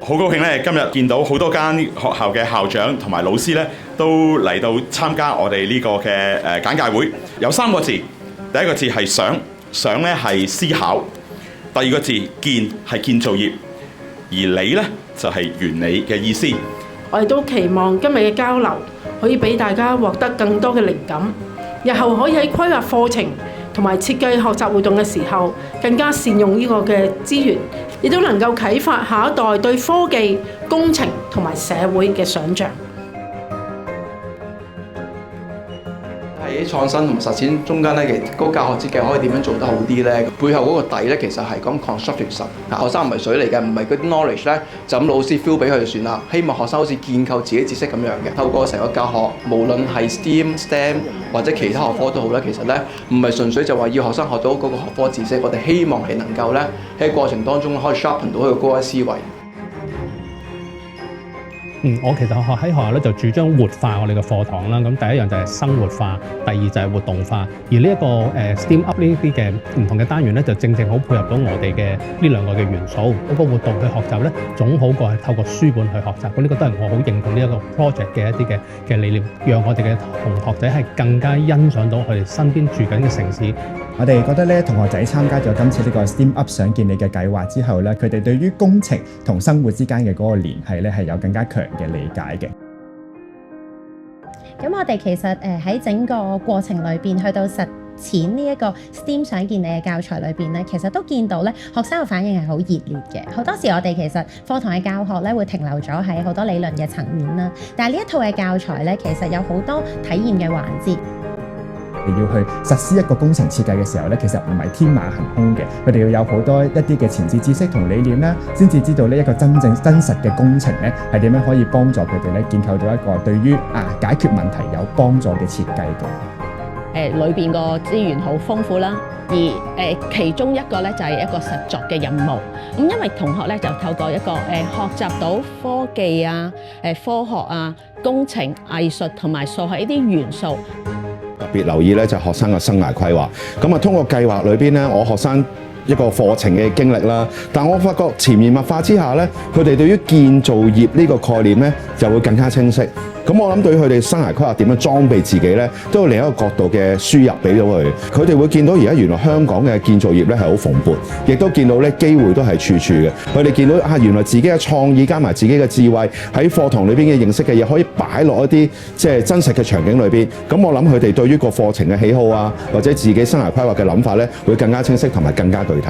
好高興咧，今日見到好多間學校嘅校長同埋老師咧，都嚟到參加我哋呢個嘅簡介會。有3個字，第一個字係想，想咧係思考；第二個字建係建造業，而理咧就係原理嘅意思。我哋都期望今日嘅交流可以俾大家獲得更多嘅靈感，日後可以喺規劃課程同埋設計學習活動嘅時候，更加善用呢個嘅資源，亦都能夠啟發下一代對科技、工程同埋社會嘅想像。喺創新同埋實踐中間咧，其實嗰個教學設計可以點樣做得好啲咧？背後嗰個底咧，其實係講 constructive 實。學生唔係水嚟嘅，唔係嗰啲 knowledge 咧，就咁老師 feel 俾佢就算啦。希望學生好似建構自己知識咁樣嘅，透過成個教學，無論係 STEM 或者其他學科都好咧，其實咧唔係純粹就話要學生學到嗰個學科知識，我哋希望係能夠咧喺過程當中可以 sharpen 到佢嘅高級思維。我其實喺學校咧就主張活化我哋嘅課堂啦。咁第一樣就係生活化，第二就係活動化。而呢一個STEAM Up 呢啲嘅唔同嘅單元咧，就正好配合到我哋嘅呢兩個嘅元素。嗰個活動去學習咧，總好過係透過書本去學習。咁呢個都係我好認同呢一個 project 嘅一啲嘅理念，讓我哋嘅同學仔係更加欣賞到佢哋身邊住緊嘅城市。我哋覺得咧，同學仔參加咗今次呢個 STEAM Up 想見你嘅計劃之後咧，佢哋對於工程同生活之間嘅嗰個聯繫咧，係有更加強嘅理解嘅。咁我哋其實喺整個過程裏邊，去到實踐呢一個 STEAM 想見你嘅教材裏邊咧，其實都見到咧學生嘅反應係好熱烈嘅。好多時我哋其實課堂嘅教學咧會停留咗喺好多理論嘅層面啦，但係呢一套嘅教材咧，其實有好多體驗嘅環節。你要去實施一個工程設計嘅時候咧，其實唔係天馬行空嘅，佢哋要有好多一啲嘅前置知識同理念啦，先至知道呢一個真實嘅工程咧係點樣可以幫助佢哋咧建構到一個對於解決問題有幫助嘅設計嘅。裏邊個資源好豐富啦，而其中一個咧就係一個實作嘅任務。咁因為同學咧就透過一個學習到科技啊、科學啊、工程、藝術同埋數學呢啲元素。特別留意咧就係學生嘅生涯規劃，咁啊通過計劃裏邊咧，我學生一個課程嘅經歷啦，但我發覺潛移默化之下咧，佢哋對於建造業呢個概念咧就會更加清晰。咁我諗對於佢哋生涯規劃點樣裝備自己咧，都有另一個角度嘅輸入俾到佢。佢哋會見到而家原來香港嘅建造業咧係好蓬勃，亦都見到咧機會都係處處嘅。佢哋見到原來自己嘅創意加埋自己嘅智慧喺課堂裏邊嘅認識嘅嘢，可以擺落一啲即係真實嘅場景裏邊。咁我諗佢哋對於個課程嘅喜好啊，或者自己生涯規劃嘅諗法咧，會更加清晰同埋更加具體。